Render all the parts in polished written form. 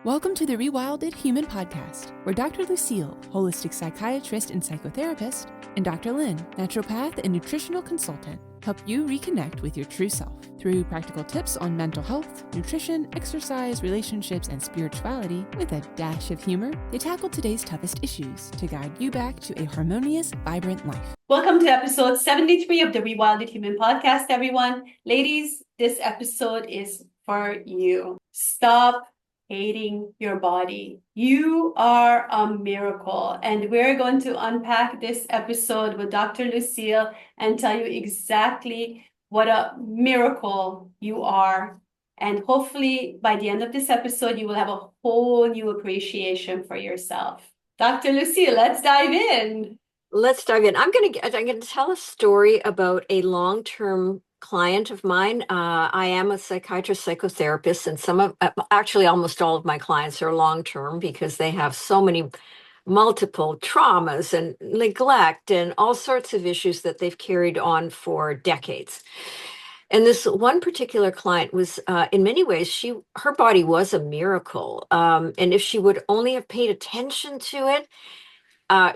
Welcome to the Rewilded Human Podcast, where Dr. Lucille, holistic psychiatrist and psychotherapist, and Dr. Lynn, naturopath and nutritional consultant, help you reconnect with your true self through practical tips on mental health, nutrition, exercise, relationships, and spirituality. With a dash of humor, they tackle today's toughest issues to guide you back to a harmonious, vibrant life. Welcome to episode 73 of the Rewilded Human Podcast, everyone. Ladies, this episode is for you. Stop hating your body. You are a miracle. And we're going to unpack this episode with Dr. Lucille and tell you exactly what a miracle you are. And hopefully by the end of this episode, you will have a whole new appreciation for yourself. Dr. Lucille, let's dive in. Let's dive in. I'm going to tell a story about a long-term client of mine. I am a psychiatrist, psychotherapist, and actually almost all of my clients are long-term because they have so many multiple traumas and neglect and all sorts of issues that they've carried on for decades. And this one particular client was, in many ways, her body was a miracle. And if she would only have paid attention to it,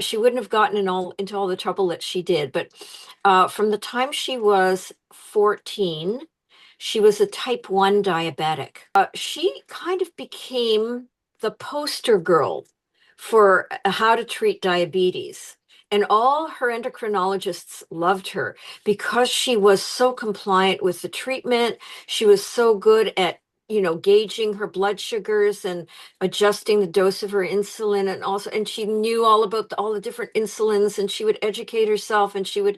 she wouldn't have gotten into all the trouble that she did. But from the time she was 14, she was a type 1 diabetic. She kind of became the poster girl for how to treat diabetes. And all her endocrinologists loved her because she was so compliant with the treatment. She was so good at gauging her blood sugars and adjusting the dose of her insulin, and she knew all about all the different insulins, and she would educate herself, and she would,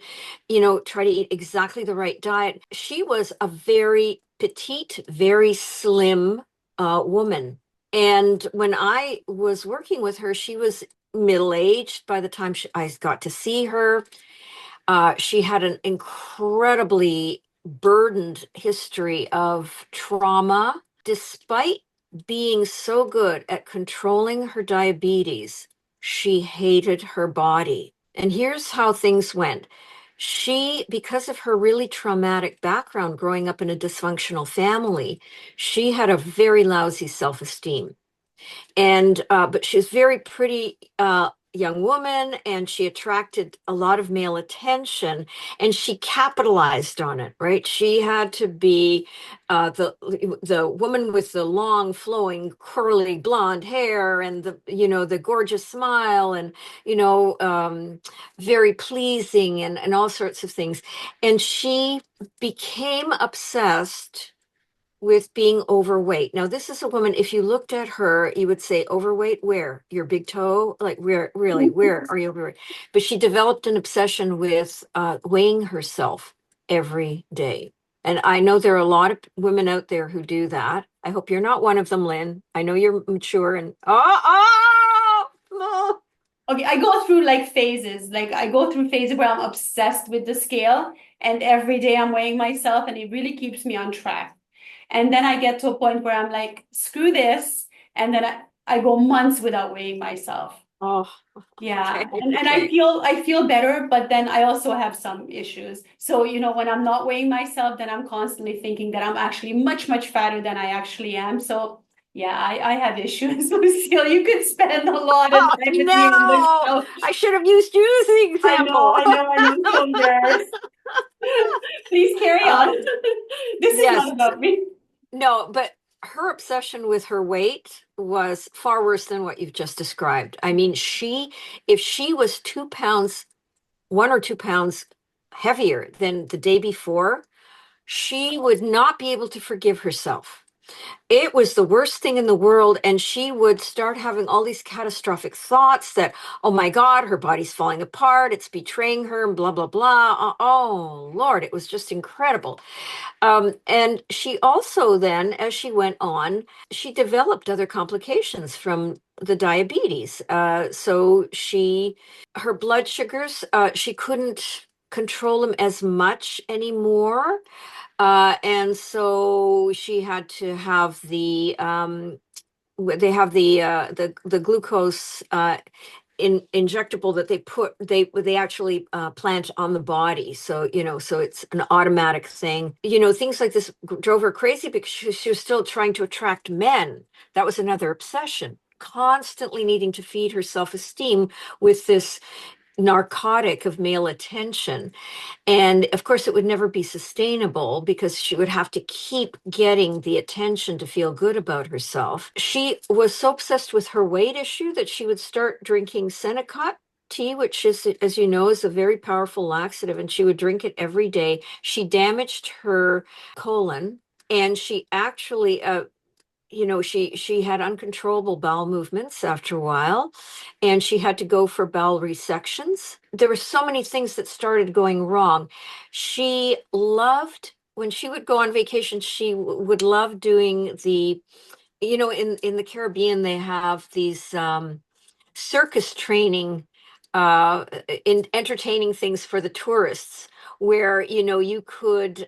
try to eat exactly the right diet. She was a very petite, very slim woman. And when I was working with her, she was middle-aged by the time I got to see her. She had an incredibly burdened history of trauma. Despite being so good at controlling her diabetes, she hated her body. And here's how things went. Because of her really traumatic background growing up in a dysfunctional family, she had a very lousy self-esteem. But she was very pretty young woman, and she attracted a lot of male attention, and she capitalized on it, right? She had to be the woman with the long, flowing, curly blonde hair and the gorgeous smile, and very pleasing, and all sorts of things. And she became obsessed with being overweight. Now, this is a woman, if you looked at her, you would say, overweight where? Your big toe? Like, where are you overweight? But she developed an obsession with weighing herself every day. And I know there are a lot of women out there who do that. I hope you're not one of them, Lynn. I know you're mature and Okay, I go through phases. I go through phases where I'm obsessed with the scale, and every day I'm weighing myself, and it really keeps me on track. And then I get to a point where I'm like, screw this. And then I go months without weighing myself. Oh, yeah. okay, And okay. I feel better, but then I also have some issues. So, when I'm not weighing myself, then I'm constantly thinking that I'm actually much, much fatter than I actually am. So yeah, I have issues, Lucille. You could spend a lot of time with me on this No, couch. I should have used you as the example. I know. So embarrassed. Please carry on. This is Yes. not about me. No, but her obsession with her weight was far worse than what you've just described. I mean, if she was 2 pounds, 1 or 2 pounds heavier than the day before, she would not be able to forgive herself. It was the worst thing in the world. And she would start having all these catastrophic thoughts that, oh my God, her body's falling apart, it's betraying her, and blah, blah, blah. Oh, Lord, it was just incredible. And she also then, as she went on, she developed other complications from the diabetes. Her blood sugars, she couldn't control them as much anymore. And so she had to have they have the glucose injectable that they actually plant on the body. So, so it's an automatic thing. Things like this drove her crazy because she was still trying to attract men. That was another obsession, constantly needing to feed her self-esteem with this narcotic of male attention. And of course, it would never be sustainable because she would have to keep getting the attention to feel good about herself. She was so obsessed with her weight issue that she would start drinking Senecot tea, which is, as you know, is a very powerful laxative, and she would drink it every day. She damaged her colon, and she actually she had uncontrollable bowel movements after a while, and she had to go for bowel resections. There were so many things that started going wrong. She loved, when she would go on vacation, she would love doing in the Caribbean, they have these circus training, in entertaining things for the tourists, where you could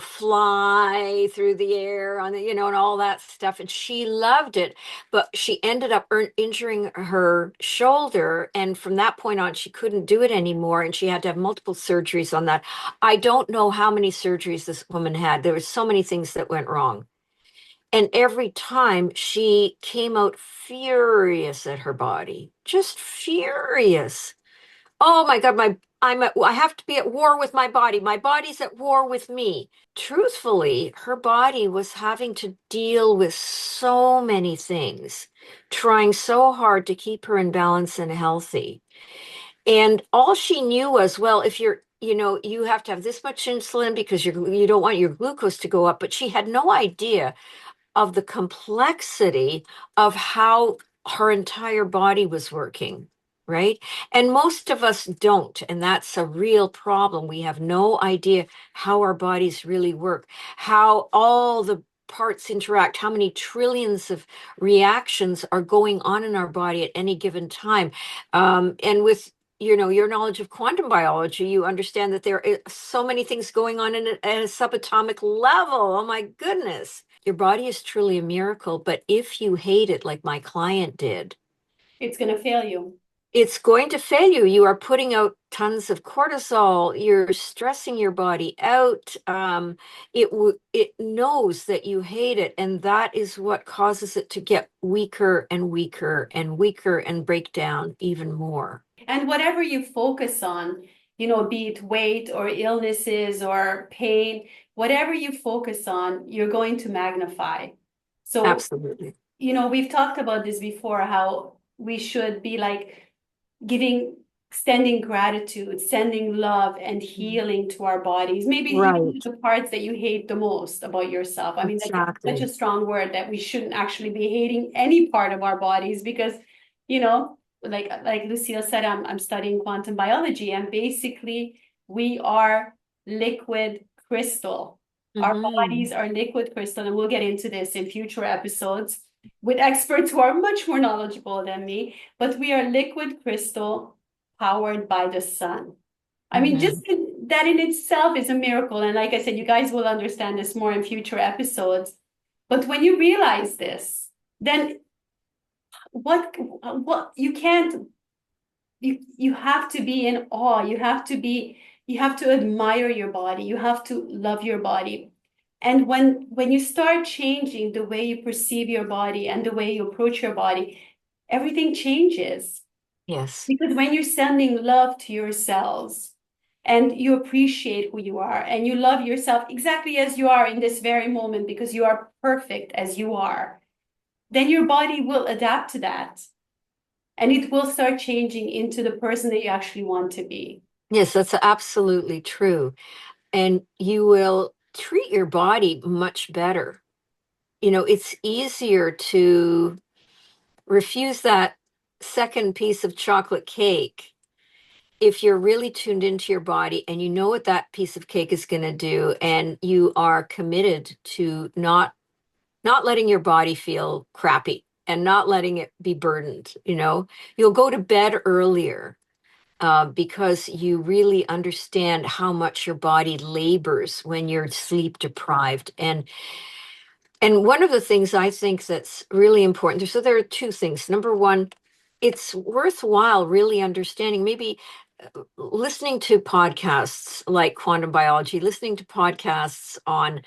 fly through the air on the, and all that stuff, and she loved it. But she ended up injuring her shoulder, and from that point on she couldn't do it anymore, and she had to have multiple surgeries on that. I don't know how many surgeries this woman had. There were so many things that went wrong. And every time she came out furious at her body, just furious. Oh my God, I have to be at war with my body. My body's at war with me. Truthfully, her body was having to deal with so many things, trying so hard to keep her in balance and healthy. And all she knew was, well, if you have to have this much insulin because you don't want your glucose to go up. But she had no idea of the complexity of how her entire body was working, right? And most of us don't. And that's a real problem. We have no idea how our bodies really work, how all the parts interact, how many trillions of reactions are going on in our body at any given time. And with your knowledge of quantum biology, you understand that there are so many things going on at a subatomic level. Oh my goodness. Your body is truly a miracle, but if you hate it like my client did, It's going to fail you. it's going to fail you. You are putting out tons of cortisol. You're stressing your body out. It knows that you hate it, and that is what causes it to get weaker and weaker and weaker and break down even more. And whatever you focus on, be it weight or illnesses or pain, whatever you focus on, you're going to magnify. So, Absolutely. We've talked about this before, how we should be like extending gratitude, sending love and healing to our bodies. Maybe even the parts that you hate the most about yourself. I mean, Exactly. that's such a strong word that we shouldn't actually be hating any part of our bodies because, like Lucille said, I'm studying quantum biology, and basically we are liquid crystal. Our bodies are liquid crystal, and we'll get into this in future episodes with experts who are much more knowledgeable than me, but we are liquid crystal powered by the sun. I mean, just that in itself is a miracle. And like I said, you guys will understand this more in future episodes. But when you realize this, then what you can't, you have to be in awe. You have to admire your body. You have to love your body. And when you start changing the way you perceive your body and the way you approach your body, everything changes. Yes. Because when you're sending love to yourselves and you appreciate who you are and you love yourself exactly as you are in this very moment because you are perfect as you are, then your body will adapt to that. And it will start changing into the person that you actually want to be. Yes, that's absolutely true. And you will treat your body much better. It's easier to refuse that second piece of chocolate cake if you're really tuned into your body and you know what that piece of cake is going to do, and you are committed to not letting your body feel crappy and not letting it be burdened. You'll go to bed earlier. Because you really understand how much your body labors when you're sleep deprived. And one of the things I think that's really important, so there are two things. Number one, it's worthwhile really understanding, maybe listening to podcasts like quantum biology, listening to podcasts on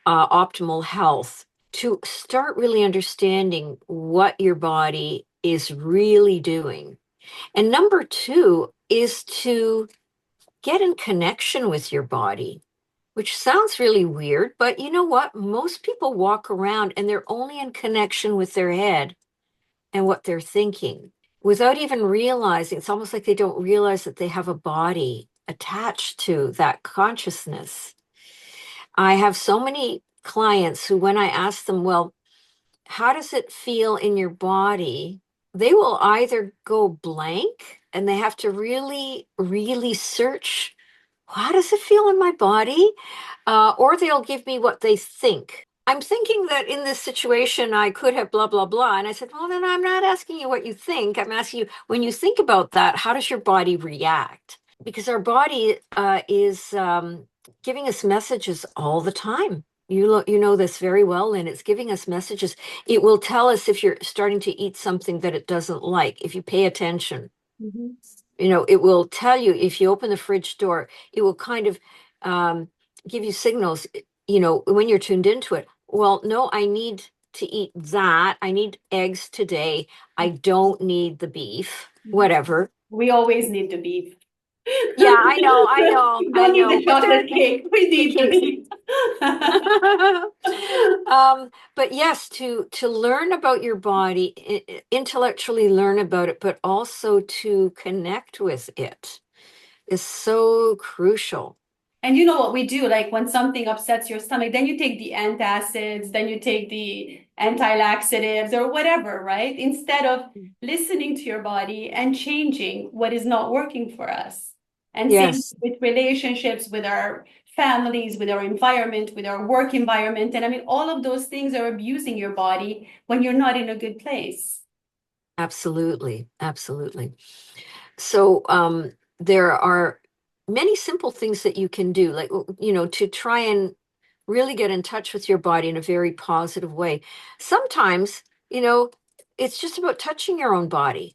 optimal health, to start really understanding what your body is really doing. And number two is to get in connection with your body, which sounds really weird, but you know what? Most people walk around and they're only in connection with their head and what they're thinking without even realizing. It's almost like they don't realize that they have a body attached to that consciousness. I have so many clients who, when I ask them, well, how does it feel in your body? They will either go blank and they have to really, really search, how does it feel in my body? Or they'll give me what they think. I'm thinking that in this situation, I could have blah, blah, blah. And I said, well, then I'm not asking you what you think. I'm asking you, when you think about that, how does your body react? Because our body is giving us messages all the time. You know this very well, Lynn. It's giving us messages. It will tell us if you're starting to eat something that it doesn't like, if you pay attention. Mm-hmm. You know, it will tell you if you open the fridge door, it will kind of give you signals, you know, when you're tuned into it. Well, no, I need to eat that. I need eggs today. I don't need the beef, whatever. We always need the beef. Yeah, I know, I know, We I don't need know. the But there, chocolate cake. We the need the cakes. beef. But yes, to learn about your body, intellectually learn about it, but also to connect with it is so crucial. And you know what we do? Like when something upsets your stomach, then you take the antacids, then you take the anti-laxatives or whatever, right? Instead of listening to your body and changing what is not working for us. And same Yes, with relationships, with our families, with our environment, with our work environment. And I mean, all of those things are abusing your body when you're not in a good place. absolutely, absolutely. So there are many simple things that you can do, like, you know, to try and really get in touch with your body in a very positive way. Sometimes, you know, it's just about touching your own body.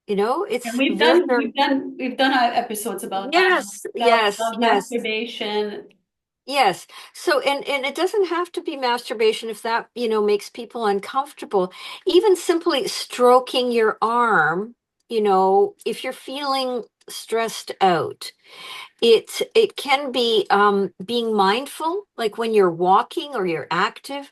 You know, And it's we've very, done very, we've done we've done our episodes about that. yes, Self, yes, self yes, masturbation. yes. So, and it doesn't have to be masturbation if that, you know, makes people uncomfortable. Even simply stroking your arm, you know, if you're feeling stressed out, it can be being mindful, like when you're walking or you're active,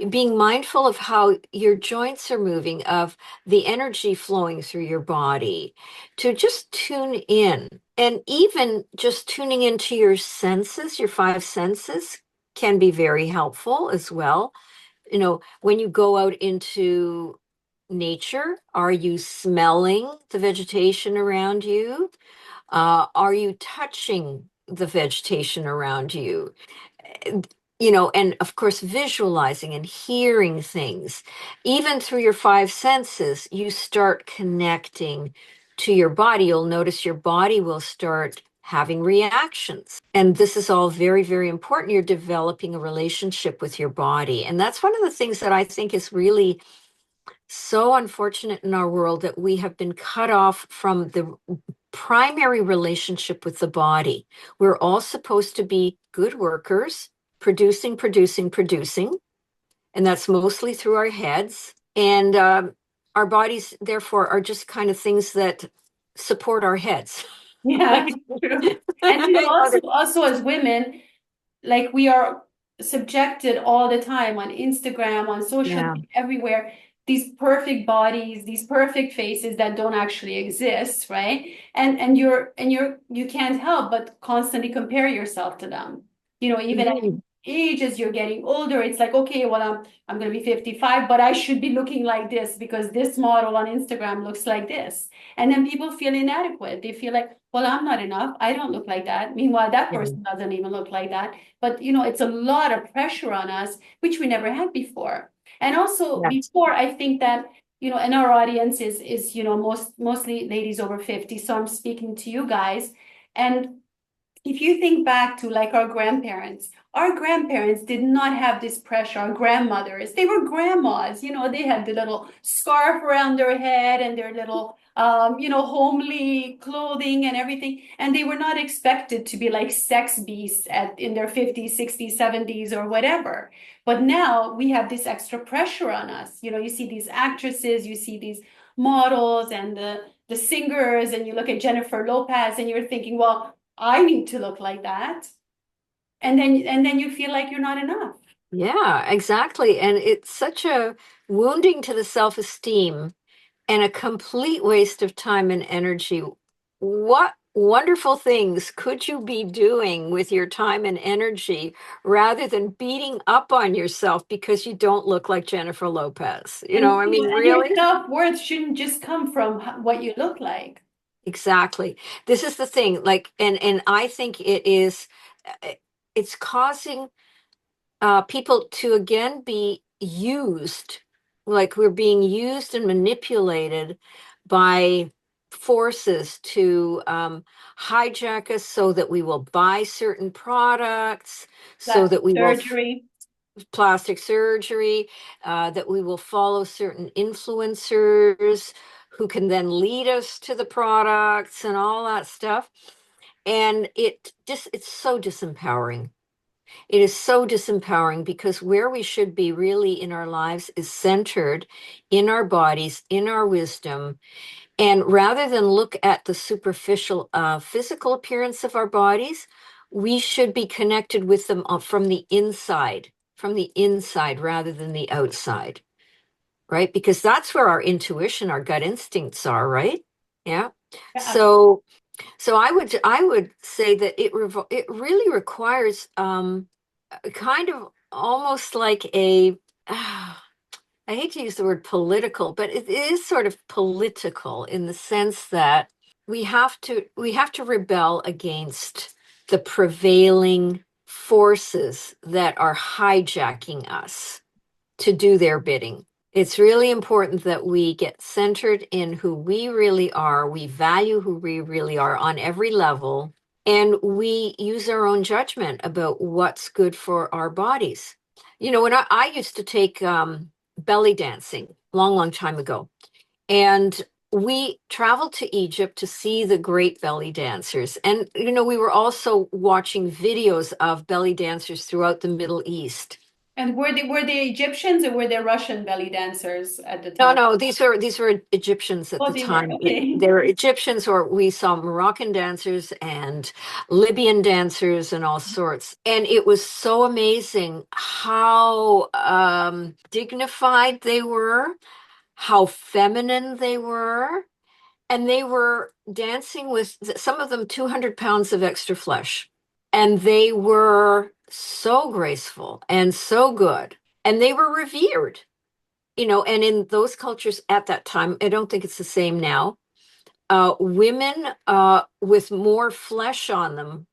being mindful of how your joints are moving, of the energy flowing through your body, to just tune in. And even just tuning into your senses, your five senses, can be very helpful as well. You know, when you go out into nature, are you smelling the vegetation around you? Are you touching the vegetation around you? You know, and of course, visualizing and hearing things. Even through your five senses, you start connecting to your body. You'll notice your body will start having reactions. And this is all very, very important. You're developing a relationship with your body. And that's one of the things that I think is really so unfortunate in our world, that we have been cut off from the primary relationship with the body. We're all supposed to be good workers, producing, producing, producing, and that's mostly through our heads. And our bodies, therefore, are just kind of things that support our heads. Yeah, true. And you know, also as women, like we are subjected all the time on Instagram, on social Yeah. media, everywhere, these perfect bodies, these perfect faces that don't actually exist, right? And you can't help but constantly compare yourself to them. You know, even at Mhm. age as you're getting older, it's like, okay, well, I'm gonna be 55, but I should be looking like this because this model on Instagram looks like this. And then people feel inadequate. They feel like, well, I'm not enough. I don't look like that. Meanwhile, that Yeah. person doesn't even look like that. But you know, it's a lot of pressure on us, which we never had before. And also Yes. before, I think that, you know, and our audience is, you know, mostly ladies over 50. So I'm speaking to you guys. And if you think back to like our grandparents did not have this pressure. Our grandmothers, they were grandmas, they had the little scarf around their head and their little, homely clothing and everything. And they were not expected to be like sex beasts in their 50s, 60s, 70s, or whatever. But now we have this extra pressure on us. You see these actresses, you see these models and the singers, and you look at Jennifer Lopez and you're thinking, well, I need to look like that. And then you feel like you're not enough. Yeah, exactly. And it's such a wounding to the self-esteem and a complete waste of time and energy. What wonderful things could you be doing with your time and energy rather than beating up on yourself because you don't look like Jennifer Lopez? I mean, And your really? self-worth shouldn't just come from what you look like. Exactly. This is the thing, like, and I think it's causing people to again be used, like we're being used and manipulated by forces to hijack us so that we will buy certain products, so Plastic that we will surgery. plastic surgery, that we will follow certain influencers who can then lead us to the products and all that stuff. And it's so disempowering. It is so disempowering because where we should be really in our lives is centered in our bodies, in our wisdom. And rather than look at the superficial physical appearance of our bodies, we should be connected with them from the inside rather than the outside, right? Because that's where our intuition, our gut instincts are, right? Yeah. Yeah. So I would say that it really requires kind of almost like I hate to use the word political, but it is sort of political in the sense that we have to rebel against the prevailing forces that are hijacking us to do their bidding. It's really important that we get centered in who we really are. We value who we really are on every level, and we use our own judgment about what's good for our bodies. When I used to take belly dancing long, long time ago, and we traveled to Egypt to see the great belly dancers. And, we were also watching videos of belly dancers throughout the Middle East. And were they Egyptians or were they Russian belly dancers at the No, time? no, these were Egyptians at Oh, the they were. time. Okay. They were Egyptians, or we saw Moroccan dancers and Libyan dancers and all sorts. And it was so amazing how dignified they were, how feminine they were. And they were dancing with some of them 200 pounds of extra flesh. And they were so graceful and so good. And they were revered. And in those cultures at that time, I don't think it's the same now. Women with more flesh on them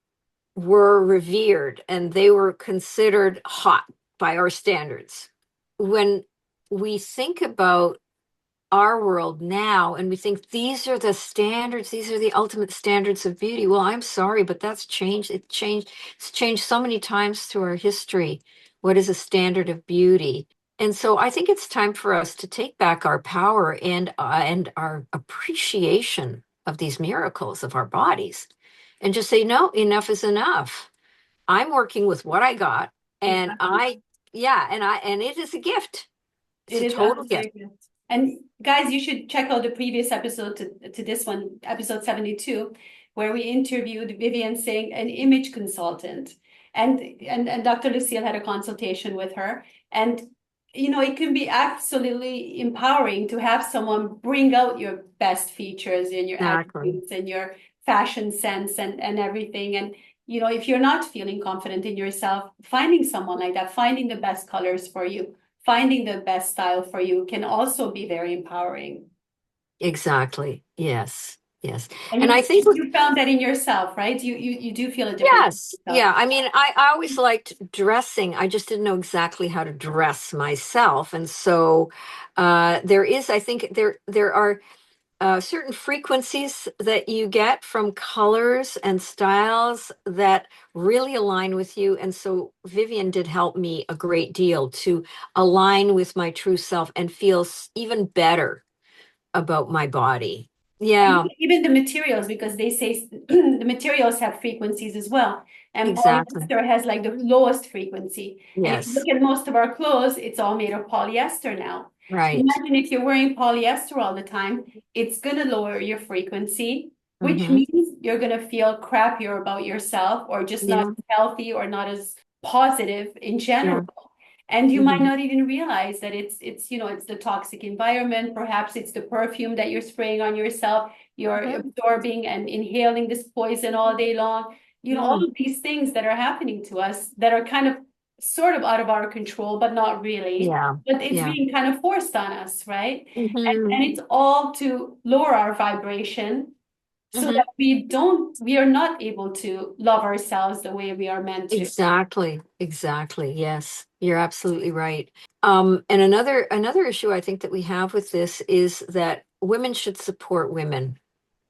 were revered and they were considered hot by our standards. When we think about our world now and we think these are the standards, these are the ultimate standards of beauty, well, I'm sorry, but that's changed. It's changed so many times through our history. What is a standard of beauty? And so I think it's time for us to take back our power and our appreciation of these miracles of our bodies and just say, no, enough is enough. I'm working with what I got. And Exactly. and it is a gift. It's It a is total gift. absolutely good. And guys, you should check out the previous episode to this one, episode 72, where we interviewed Vivian Singh, an image consultant. And Dr. Lucille had a consultation with her. And it can be absolutely empowering to have someone bring out your best features and your Exactly. attributes and your fashion sense and everything. And if you're not feeling confident in yourself, finding someone like that, finding the best colors for you, finding the best style for you can also be very empowering. Exactly. Yes. Yes. And And I you think, you found that in yourself, right? You do feel a difference yes. in yourself. Yeah. I mean, I always liked dressing. I just didn't know exactly how to dress myself. And so there is, I think there are certain frequencies that you get from colors and styles that really align with you. And so Vivian did help me a great deal to align with my true self and feel even better about my body. And Yeah, even the materials, because they say the materials have frequencies as well. And exactly. polyester has like the lowest frequency. And if you Yes, look at most of our clothes, it's all made of polyester now. So right. imagine if you're wearing polyester all the time, it's going to lower your frequency, which Mm-hmm. means you're going to feel crappier about yourself or just not Yeah, as healthy or not as positive in yeah. general. And you might Mm-hmm. not even realize that it's it's the toxic environment. Perhaps it's the perfume that you're spraying on yourself. You're Mm-hmm. absorbing and inhaling this poison all day long. All Mm. of these things that are happening to us that are kind of sort of out of our control, but not really. Yeah, But it's yeah. being kind of forced on us, right? And Mm-hmm. it's all to lower our vibration so Mm-hmm. that we are not able to love ourselves the way we are meant to. Exactly, exactly. Yes, you're absolutely right. And another issue I think that we have with this is that women should support women.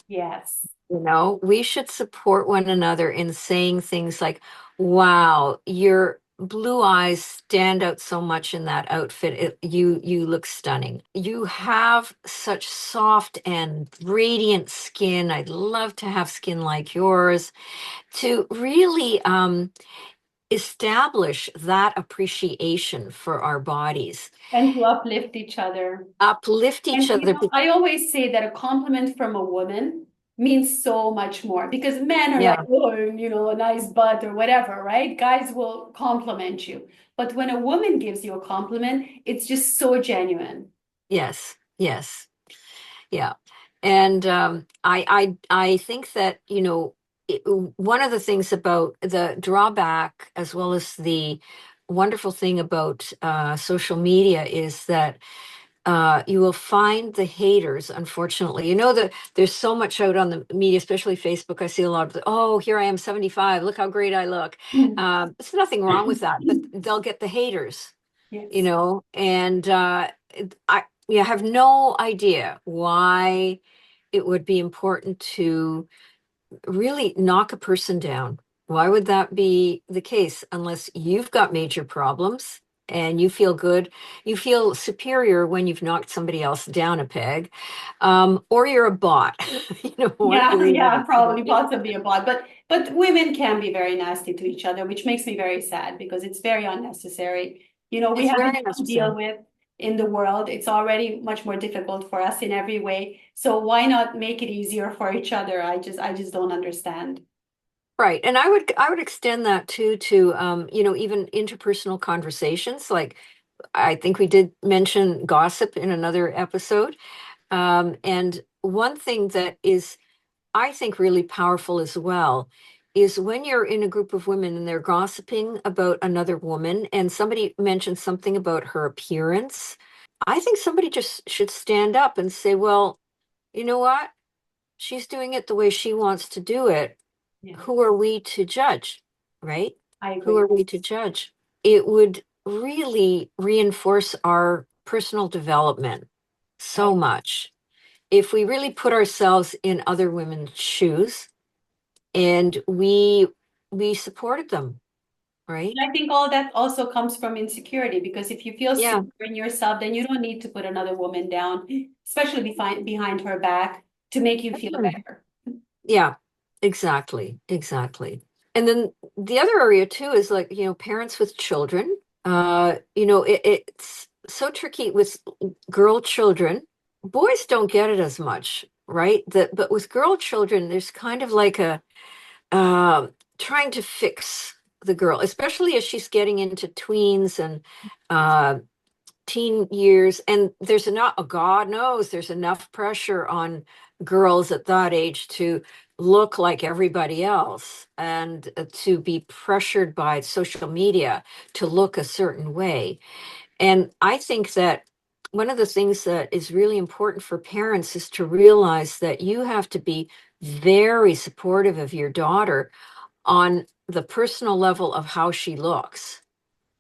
Yes. We should support one another in saying things like, "Wow, your blue eyes stand out so much in that outfit. You look stunning. You have such soft and radiant skin. I'd love to have skin like yours." To really establish that appreciation for our bodies, And to uplift each other. uplift each And other. I always say that a compliment from a woman means so much more because men are like, Yeah, oh, a nice butt or whatever, right? Guys will compliment you. But when a woman gives you a compliment, it's just so genuine. yes, yes, yeah. And I think that, one of the things about the drawback as well as the wonderful thing about social media is that you will find the haters, unfortunately. That there's so much out on the media, especially Facebook. I see a lot of oh, here I am 75, look how great I look. Mm. There's nothing wrong with that, but they'll get the haters, Yes. and I have no idea why it would be important to really knock a person down. Why would that be the case unless you've got major problems and you feel good? You feel superior when you've knocked somebody else down a peg, or you're a bot. One of Yeah, the yeah, other. probably possibly a bot. But women can be very nasty to each other, which makes me very sad because it's very unnecessary. We It's have very enough to deal necessary. with in the world. It's already much more difficult for us in every way. So why not make it easier for each other? I just don't understand. Right. And I would extend that too to even interpersonal conversations. Like I think we did mention gossip in another episode. And one thing that is, I think, really powerful as well is when you're in a group of women and they're gossiping about another woman and somebody mentions something about her appearance. I think somebody just should stand up and say, well, you know what? She's doing it the way she wants to do it. Yeah, Who are we to judge? Right? I Who agree. are we to judge? It would really reinforce our personal development so much if we really put ourselves in other women's shoes and we supported them, right? I think all that also comes from insecurity because if you feel Yeah. secure in yourself, then you don't need to put another woman down, especially behind her back to make you feel Mhm. better. Yeah, exactly, exactly. And then the other area too is like, parents with children. It's so tricky with girl children. Boys don't get it as much, right? But with girl children, there's kind of like a trying to fix the girl, especially as she's getting into tweens and uh, teen years. And there's enough, God knows, there's enough pressure on girls at that age to look like everybody else and to be pressured by social media to look a certain way. And I think that one of the things that is really important for parents is to realize that you have to be very supportive of your daughter on the personal level of how she looks.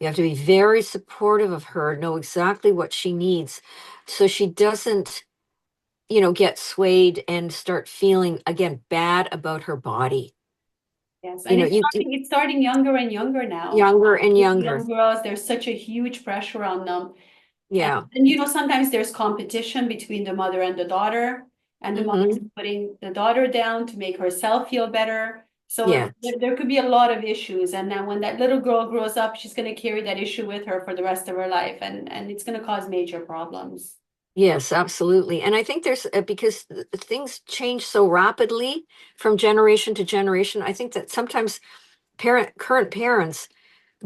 You have to be very supportive of her, know exactly what she needs so she doesn't get swayed and start feeling again bad about her body. Yes, and it's starting younger and younger now. Younger and younger. Young girls, there's such a huge pressure on them. Yeah. And sometimes there's competition between the mother and the daughter, and the mother's putting the daughter down to make herself feel better. So there could be a lot of issues. And then when that little girl grows up, she's going to carry that issue with her for the rest of her life. And it's going to cause major problems. Yes, absolutely. And I think there's because things change so rapidly from generation to generation. I think that sometimes current parents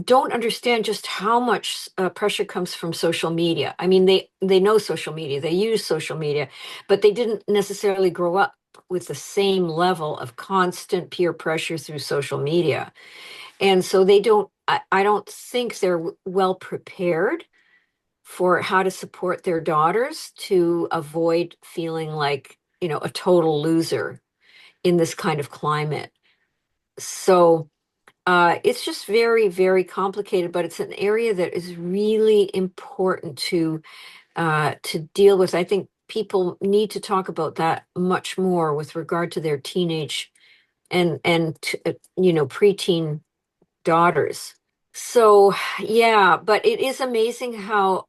don't understand just how much pressure comes from social media. I mean, they know social media, they use social media, but they didn't necessarily grow up with the same level of constant peer pressure through social media. And so I don't think they're well prepared for how to support their daughters to avoid feeling like, a total loser in this kind of climate. So it's just very, very complicated, but it's an area that is really important to deal with. I think people need to talk about that much more with regard to their teenage and preteen daughters. So yeah, but it is amazing how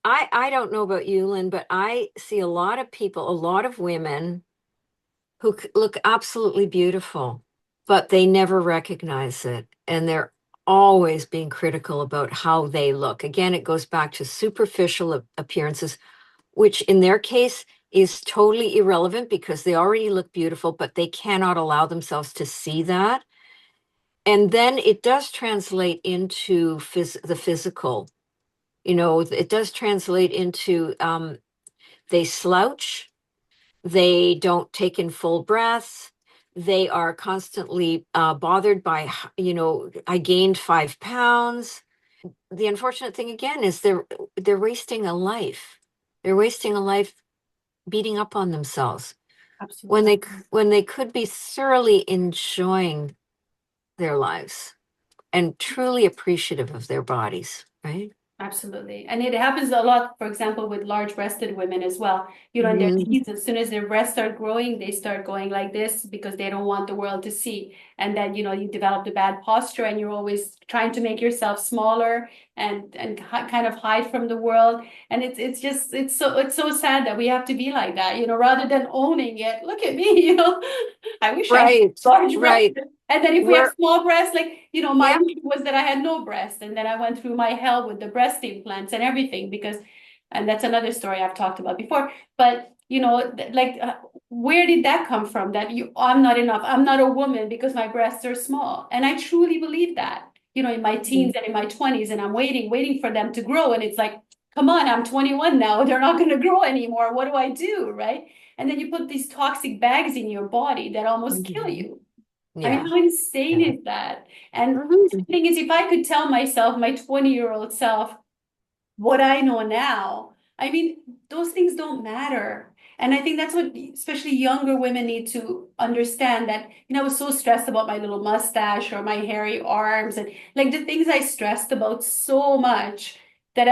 I don't know about you, Lynn, but I see a lot of people, a lot of women who look absolutely beautiful, but they never recognize it. And they're always being critical about how they look. Again, it goes back to superficial appearances, which in their case is totally irrelevant because they already look beautiful, but they cannot allow themselves to see that. And then it does translate into the physical. It does translate into they slouch, they don't take in full breaths, they are constantly bothered by, I gained 5 pounds. The unfortunate thing again is they're wasting a life. They're wasting a life beating up on themselves. Absolutely. When they could be thoroughly enjoying their lives and truly appreciative of their bodies, right? Absolutely. And it happens a lot, for example, with large-breasted women as well. In their teens, as soon as their breasts start growing, they start going like this because they don't want the world to see. And then, you develop the bad posture and you're always trying to make yourself smaller and kind of hide from the world. And it's so sad that we have to be like that, rather than owning it. Look at me, I wish I had large breasts. And then if we have small breasts, like, my issue was that I had no breast. And then I went through my hell with the breast implants and everything and that's another story I've talked about before. But, where did that come from? That I'm not enough. I'm not a woman because my breasts are small. And I truly believe that, in my teens and in my 20s, and I'm waiting for them to grow. And it's like, come on, I'm 21 now. They're not going to grow anymore. What do I do? Right. And then you put these toxic bags in your body that almost kill you. Yeah. I mean, how insane is that? And the thing is, if I could tell myself, my 20-year-old self, what I know now, I mean, those things don't matter. And I think that's what especially younger women need to understand, that, I was so stressed about my little mustache or my hairy arms and like the things I stressed about so much that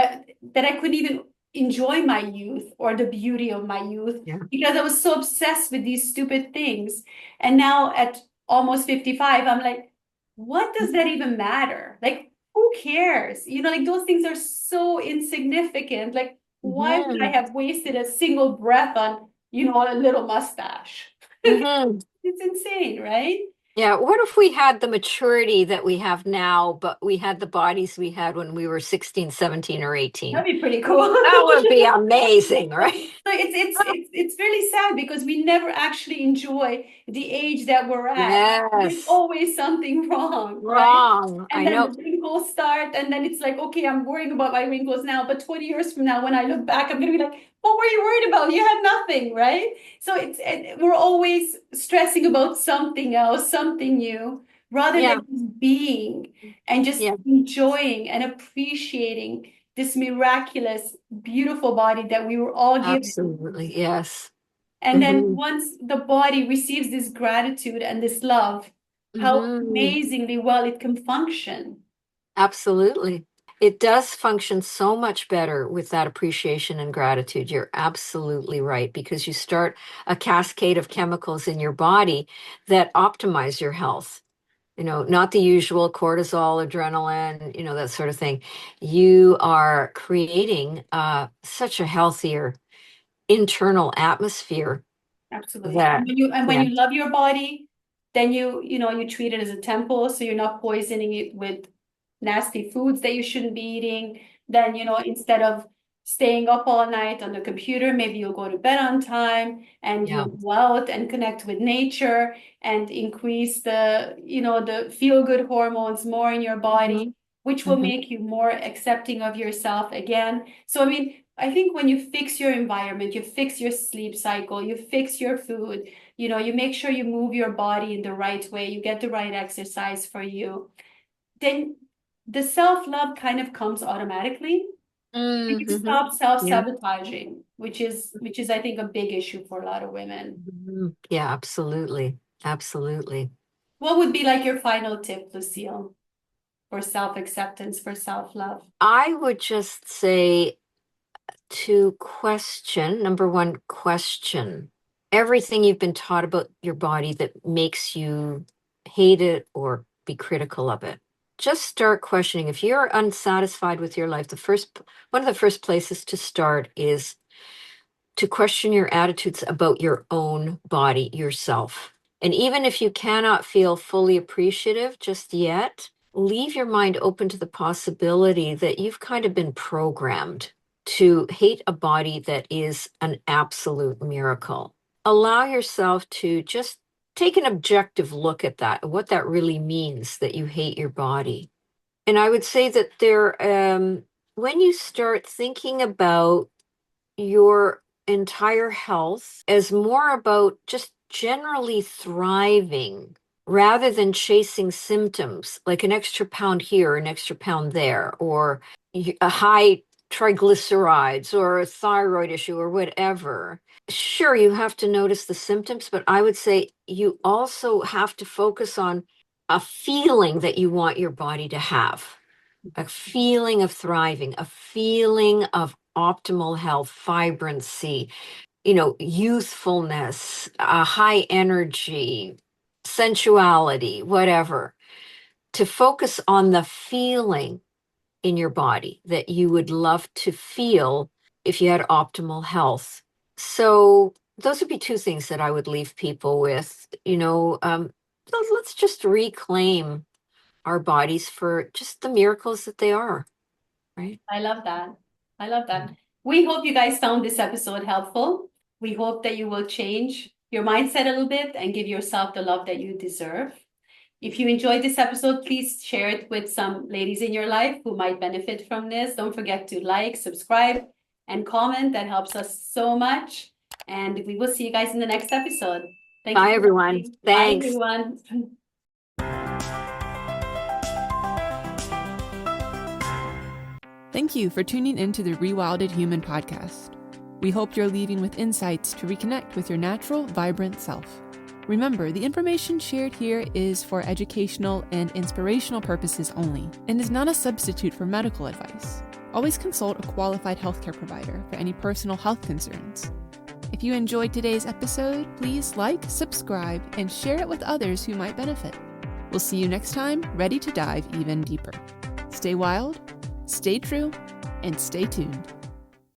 I couldn't even enjoy my youth or the beauty of my youth because I was so obsessed with these stupid things. And now at almost 55, I'm like, what does that even matter? Like, who cares? Like those things are so insignificant. Like, why would I have wasted a single breath on, a little mustache? It's insane, right? Yeah. What if we had the maturity that we have now, but we had the bodies we had when we were 16, 17, or 18? That'd be pretty cool. That would be amazing, right? So it's really sad because we never actually enjoy the age that we're at. Yes. There's always something wrong. Wrong. Right? And then the wrinkles start, and then it's like, okay, I'm worrying about my wrinkles now, but 20 years from now, when I look back, I'm gonna be like, what were you worried about? You had nothing, right? So we're always stressing about something else, something new, rather than just being and just enjoying and appreciating this miraculous, beautiful body that we were all given. Absolutely, yes. And then once the body receives this gratitude and this love, how amazingly well it can function. Absolutely. It does function so much better with that appreciation and gratitude. You're absolutely right, because you start a cascade of chemicals in your body that optimize your health. Not the usual cortisol, adrenaline, that sort of thing. You are creating such a healthier internal atmosphere Absolutely. that, And when yeah, you love your body, then you treat it as a temple, so you're not poisoning it with nasty foods that you shouldn't be eating. Then, instead of staying up all night on the computer, maybe you'll go to bed on time and yeah, you'll go out and connect with nature and increase the feel-good hormones more in your body, hmm which will hmm make you more accepting of yourself again. So, I mean, I think when you fix your environment, you fix your sleep cycle, you fix your food, you make sure you move your body in the right way, you get the right exercise for you, then the self-love kind of comes automatically. And you hmm stop yeah, self-sabotaging, which is I think a big issue for a lot of women. yeah, absolutely, absolutely. What would be like your final tip, Lucille, for self-acceptance, for self-love? I would just say to question, number one, question everything you've been taught about your body that makes you hate it or be critical of it. Just start questioning. If you're unsatisfied with your life, one of the first places to start is to question your attitudes about your own body, yourself. And even if you cannot feel fully appreciative just yet, leave your mind open to the possibility that you've kind of been programmed to hate a body that is an absolute miracle. Allow yourself to just take an objective look at that, what that really means that you hate your body. And I would say that when you start thinking about your entire health as more about just generally thriving rather than chasing symptoms like an extra pound here, an extra pound there, or a high triglycerides or a thyroid issue or whatever. Sure, you have to notice the symptoms, but I would say you also have to focus on a feeling that you want your body to have, a feeling of thriving, a feeling of optimal health, vibrancy, youthfulness, high energy, sensuality, whatever. To focus on the feeling in your body that you would love to feel if you had optimal health. So those would be two things that I would leave people with. Let's just reclaim our bodies for just the miracles that they are. Right. I love that. I love that. We hope you guys found this episode helpful. We hope that you will change your mindset a little bit and give yourself the love that you deserve. If you enjoyed this episode, please share it with some ladies in your life who might benefit from this. Don't forget to like, subscribe, and comment. That helps us so much. And we will see you guys in the next episode. Thank you Bye, for everyone. watching. Bye, Thanks. everyone. Thank you for tuning into the Rewilded Human podcast. We hope you're leaving with insights to reconnect with your natural, vibrant self. Remember, the information shared here is for educational and inspirational purposes only and is not a substitute for medical advice. Always consult a qualified healthcare provider for any personal health concerns. If you enjoyed today's episode, please like, subscribe, and share it with others who might benefit. We'll see you next time, ready to dive even deeper. Stay wild, stay true, and stay tuned.